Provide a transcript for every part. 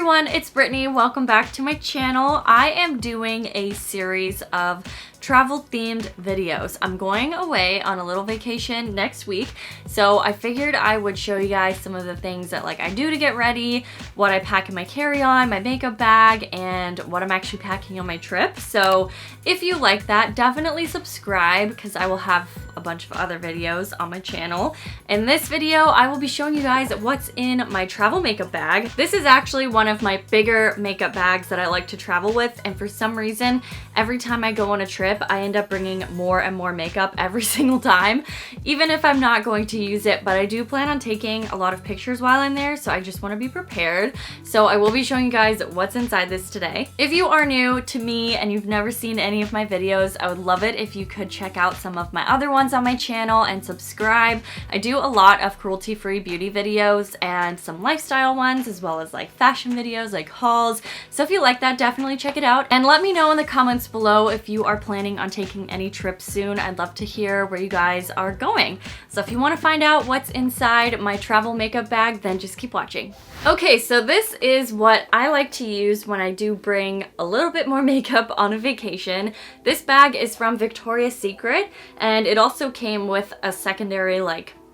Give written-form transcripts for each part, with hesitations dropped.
everyone, it's Brittany. Welcome back to my channel. I am doing a series of travel themed videos. I'm going away on a little vacation next week, so I figured I would show you guys some of the things that I do to get ready, what I pack in my carry-on, my makeup bag, and what I'm actually packing on my trip. So if you like that, definitely subscribe because I will have a bunch of other videos on my channel. In this video, I will be showing you guys what's in my travel makeup bag. This is actually one of my bigger makeup bags that I like to travel with, and for some reason, every time I go on a trip, I end up bringing more and more makeup every single time, even if I'm not going to use it, but I do plan on taking a lot of pictures while I'm there, so I just want to be prepared. So I will be showing you guys what's inside this today. If you are new to me and you've never seen any of my videos, I would love it if you could check out some of my other ones on my channel and subscribe. I do a lot of cruelty-free beauty videos and some lifestyle ones, as well as fashion videos, hauls. So if you like that, definitely check it out. And let me know in the comments below if you are planning on taking any trips soon. I'd love to hear where you guys are going. So if you want to find out what's inside my travel makeup bag, then just keep watching. Okay, so this is what I like to use when I do bring a little bit more makeup on a vacation. This bag is from Victoria's Secret, and it also came with a secondary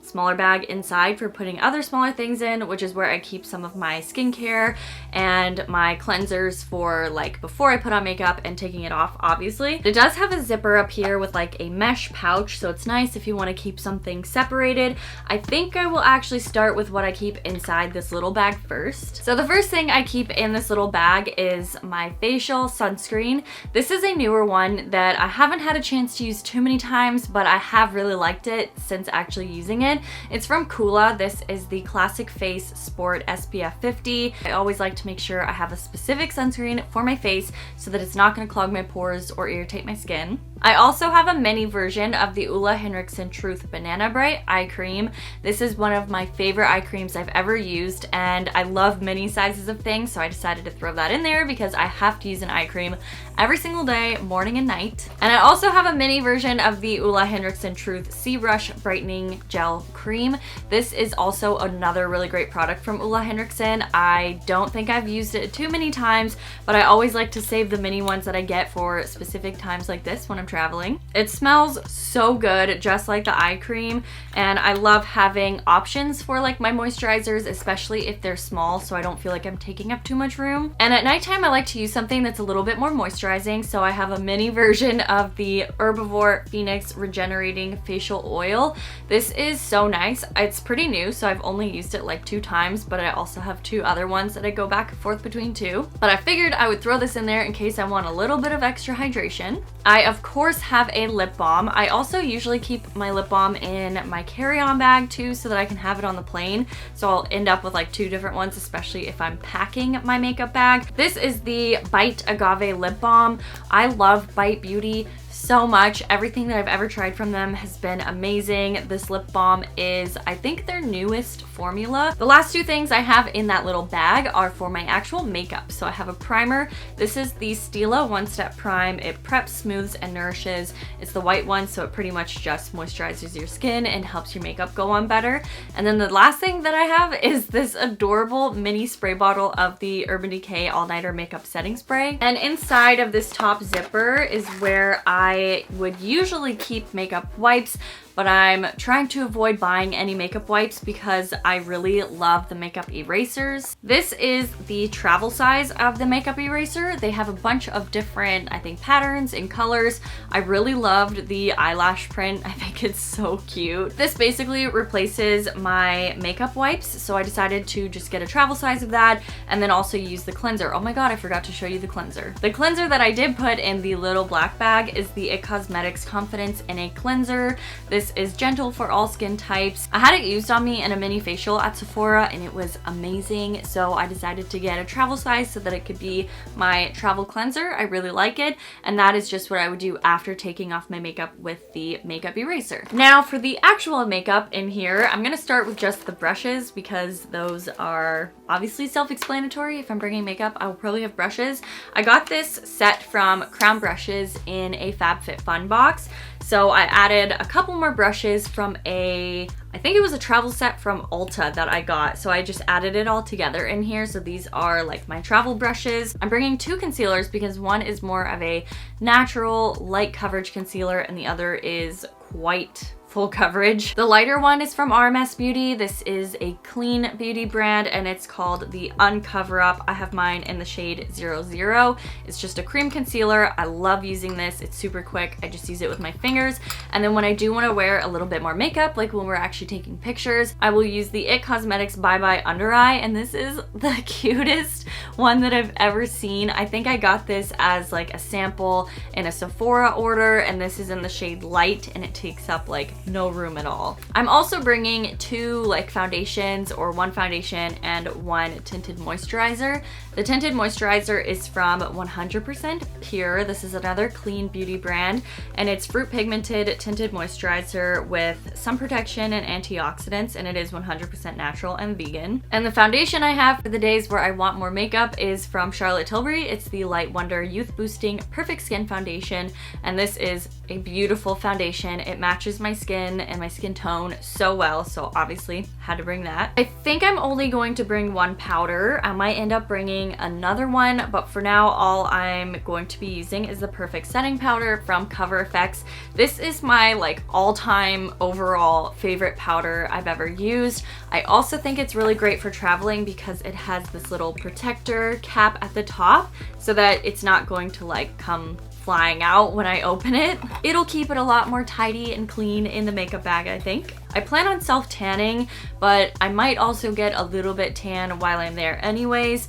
smaller bag inside for putting other smaller things in, which is where I keep some of my skincare and my cleansers for before I put on makeup and taking it off, obviously. It does have a zipper up here with a mesh pouch, so it's nice if you want to keep something separated. I think I will actually start with what I keep inside this little bag first. So the first thing I keep in this little bag is my facial sunscreen. This is a newer one that I haven't had a chance to use too many times, but I have really liked it since actually using it. It's from Coola. This is the Classic Face Sport SPF 50. I always like to make sure I have a specific sunscreen for my face so that it's not going to clog my pores or irritate my skin. I also have a mini version of the Henriksen Truth Banana Bright eye cream. This is one of my favorite eye creams I've ever used, and I love mini sizes of things, so I decided to throw that in there because I have to use an eye cream every single day, morning and night. And I also have a mini version of the Henriksen Truth C-Brush Brightening Gel Cream. This is also another really great product from Henriksen. I don't think I've used it too many times, but I always like to save the mini ones that I get for specific times like this when I'm traveling. It smells so good, just like the eye cream, and I love having options for my moisturizers, especially if they're small, so I don't feel like I'm taking up too much room. And at nighttime, I like to use something that's a little bit more moisturizing, so I have a mini version of the Herbivore Phoenix Regenerating Facial Oil. This is so nice. It's pretty new, so I've only used it 2 times, but I also have 2 other ones that I go back and forth between too. But I figured I would throw this in there in case I want a little bit of extra hydration. I, of course, have a lip balm. I also usually keep my lip balm in my carry-on bag too, so that I can have it on the plane. So I'll end up with 2 different ones, especially if I'm packing my makeup bag. This is the Bite Agave lip balm. I love Bite Beauty so much. Everything that I've ever tried from them has been amazing. This lip balm is, I think, their newest formula. The last 2 things I have in that little bag are for my actual makeup. So I have a primer. This is the Stila One Step Prime. It preps, smooths, and nourishes. It's the white one, so it pretty much just moisturizes your skin and helps your makeup go on better. And then the last thing that I have is this adorable mini spray bottle of the Urban Decay All Nighter Makeup Setting Spray. And inside of this top zipper is where I would usually keep makeup wipes, but I'm trying to avoid buying any makeup wipes because I really love the makeup erasers. This is the travel size of the makeup eraser. They have a bunch of different, I think, patterns and colors. I really loved the eyelash print. I think it's so cute. This basically replaces my makeup wipes, so I decided to just get a travel size of that and then also use the cleanser. Oh my god, I forgot to show you the cleanser. The cleanser that I did put in the little black bag is the IT Cosmetics Confidence in a Cleanser. This is gentle for all skin types. I had it used on me in a mini facial at Sephora and it was amazing, so I decided to get a travel size so that it could be my travel cleanser. I really like it, and that is just what I would do after taking off my makeup with the makeup eraser. Now for the actual makeup in here, I'm gonna start with just the brushes because those are obviously self-explanatory. If I'm bringing makeup, I will probably have brushes. I got this set from Crown Brushes in a FabFitFun box. So I added a couple more brushes from I think it was a travel set from Ulta that I got. So I just added it all together in here. So these are like my travel brushes. I'm bringing 2 concealers because one is more of a natural light coverage concealer and the other is quite full coverage. The lighter one is from RMS Beauty. This is a clean beauty brand and it's called the Uncover Up. I have mine in the shade 00. It's just a cream concealer. I love using this. It's super quick. I just use it with my fingers. And then when I do want to wear a little bit more makeup, like when we're actually taking pictures, I will use the IT Cosmetics Bye Bye Under Eye. And this is the cutest one that I've ever seen. I think I got this as like a sample in a Sephora order, and this is in the shade Light and it takes up like no room at all. I'm also bringing 2 like foundations, or 1 foundation and 1 tinted moisturizer. The tinted moisturizer is from 100% Pure. This is another clean beauty brand and it's fruit pigmented tinted moisturizer with sun protection and antioxidants, and it is 100% natural and vegan. And the foundation I have for the days where I want more makeup is from Charlotte Tilbury. It's the Light Wonder Youth Boosting Perfect Skin Foundation, and this is a beautiful foundation. It matches my skin and my skin tone so well, so obviously had to bring that. I think I'm only going to bring 1 powder. I might end up bringing another one, but for now all I'm going to be using is the Perfect Setting Powder from Cover FX. This is my like all-time overall favorite powder I've ever used. I also think it's really great for traveling because it has this little protector cap at the top so that it's not going to like come flying out when I open it. It'll keep it a lot more tidy and clean in the makeup bag, I think. I plan on self-tanning, but I might also get a little bit tan while I'm there anyways.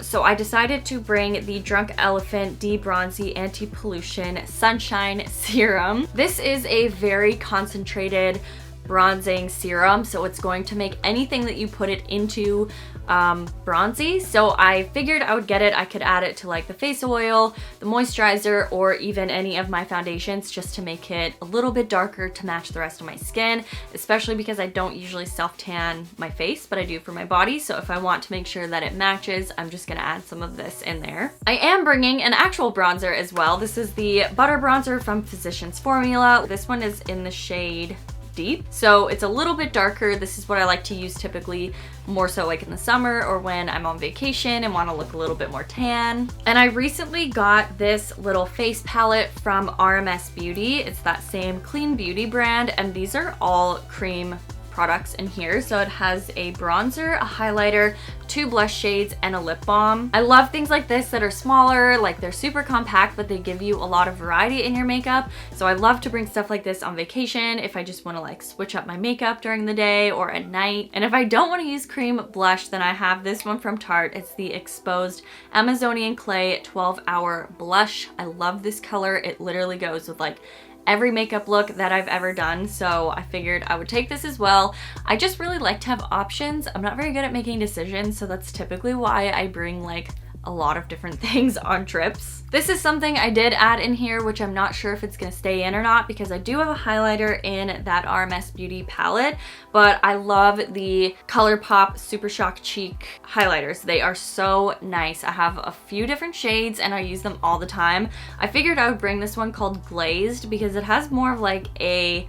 So I decided to bring the Drunk Elephant D-Bronzi Anti-Pollution Sunshine Serum. This is a very concentrated bronzing serum, so it's going to make anything that you put it into bronzy. So I figured I would get it. I could add it to like the face oil, the moisturizer, or even any of my foundations just to make it a little bit darker to match the rest of my skin, especially because I don't usually self-tan my face, but I do for my body. So if I want to make sure that it matches, I'm just gonna add some of this in there. I am bringing an actual bronzer as well. This is the Butter Bronzer from Physicians Formula. This one is in the shade Deep, so it's a little bit darker. This is what I like to use typically, more so like in the summer or when I'm on vacation and want to look a little bit more tan. And I recently got this little face palette from RMS Beauty. It's that same clean beauty brand, and these are all cream products in here. So it has a bronzer, a highlighter, 2 blush shades, and a lip balm. I love things like this that are smaller, like they're super compact, but they give you a lot of variety in your makeup. So I love to bring stuff like this on vacation if I just want to like switch up my makeup during the day or at night. And if I don't want to use cream blush, then I have this one from Tarte. It's the Exposed Amazonian Clay 12-Hour Blush. I love this color. It literally goes with like every makeup look that I've ever done, so I figured I would take this as well. I just really like to have options. I'm not very good at making decisions, so that's typically why I bring like a lot of different things on trips. This is something I did add in here, which I'm not sure if it's gonna stay in or not, because I do have a highlighter in that RMS Beauty palette, but I love the ColourPop Super Shock Cheek highlighters. They are so nice. I have a few different shades and I use them all the time. I figured I would bring this one called Glazed because it has more of like a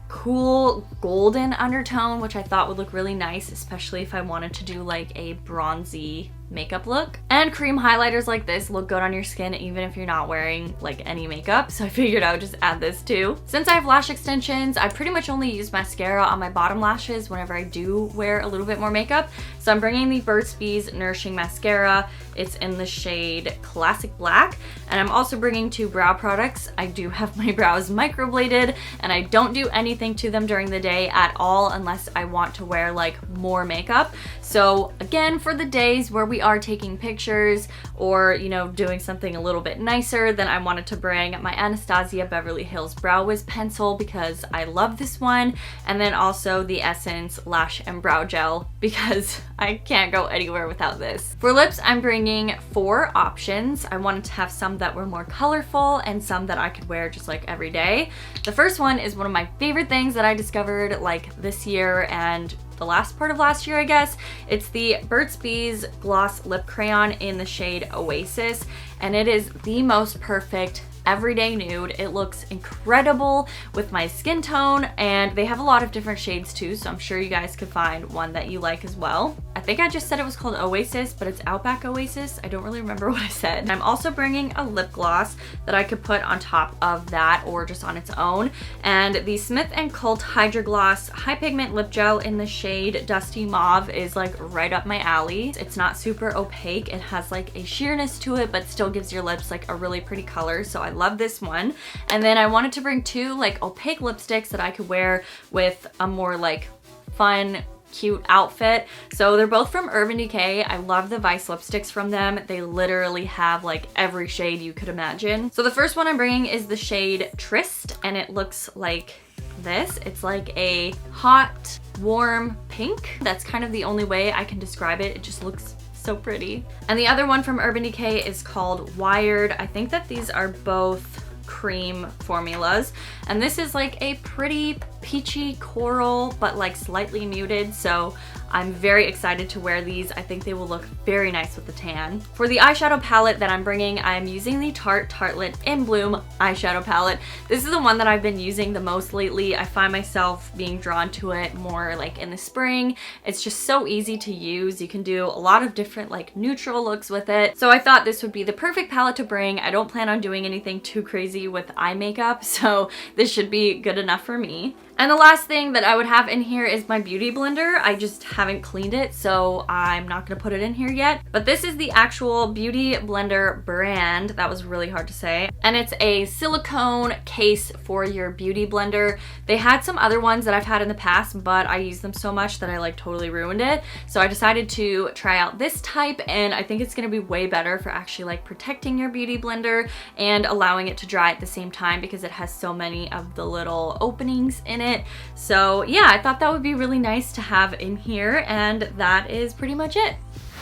cool golden undertone, which I thought would look really nice, especially if I wanted to do like a bronzy makeup look. And cream highlighters like this look good on your skin even if you're not wearing like any makeup, so I figured I would just add this too. Since I have lash extensions, I pretty much only use mascara on my bottom lashes whenever I do wear a little bit more makeup, so I'm bringing the Burt's Bees Nourishing Mascara. It's in the shade Classic Black, and I'm also bringing 2 brow products. I do have my brows microbladed and I don't do anything to them during the day at all unless I want to wear like more makeup. So again, for the days where we are taking pictures or, you know, doing something a little bit nicer, then I wanted to bring my Anastasia Beverly Hills Brow Wiz pencil because I love this one, and then also the Essence Lash and Brow Gel because I can't go anywhere without this. For lips, I'm bringing 4 options. I wanted to have some that were more colorful and some that I could wear just like every day. The first one is one of my favorite things that I discovered like this year and the last part of last year, I guess. It's the Burt's Bees Gloss Lip Crayon in the shade Oasis, and it is the most perfect everyday nude. It looks incredible with my skin tone, and they have a lot of different shades too, so I'm sure you guys could find one that you like as well. I think I just said it was called Oasis, but it's Outback Oasis. I don't really remember what I said. And I'm also bringing a lip gloss that I could put on top of that or just on its own. And the Smith & Cult Hydra Gloss High Pigment Lip Gel in the shade Dusty Mauve is like right up my alley. It's not super opaque. It has like a sheerness to it, but still gives your lips like a really pretty color. So I love this one. And then I wanted to bring two like opaque lipsticks that I could wear with a more like fun, cute outfit. So they're both from Urban Decay. I love the Vice lipsticks from them. They literally have like every shade you could imagine. So the first one I'm bringing is the shade Tryst, and it looks like this. It's like a hot, warm pink. That's kind of the only way I can describe it. It just looks so pretty. And the other one from Urban Decay is called Wired. I think that these are both cream formulas, and this is like a pretty peachy coral but like slightly muted, so I'm very excited to wear these. I think they will look very nice with the tan. For the eyeshadow palette that I'm bringing, I'm using the Tarte Tartelette in Bloom eyeshadow palette. This is the one that I've been using the most lately. I find myself being drawn to it more like in the spring. It's just so easy to use. You can do a lot of different like neutral looks with it. So I thought this would be the perfect palette to bring. I don't plan on doing anything too crazy with eye makeup, so this should be good enough for me. And the last thing that I would have in here is my beauty blender. I just haven't cleaned it, so I'm not gonna put it in here yet. But this is the actual beauty blender brand. That was really hard to say. And it's a silicone case for your beauty blender. They had some other ones that I've had in the past, but I used them so much that I like totally ruined it. So I decided to try out this type, and I think it's gonna be way better for actually like protecting your beauty blender and allowing it to dry at the same time, because it has so many of the little openings in it. So yeah, I thought that would be really nice to have in here, and that is pretty much it.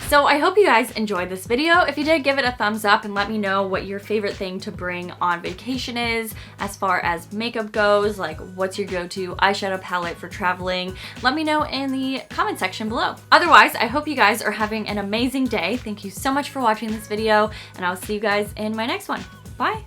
So I hope you guys enjoyed this video. If you did, give it a thumbs up and let me know what your favorite thing to bring on vacation is as far as makeup goes. Like, what's your go-to eyeshadow palette for traveling? Let me know in the comment section below. Otherwise, I hope you guys are having an amazing day. Thank you so much for watching this video, and I'll see you guys in my next one. Bye!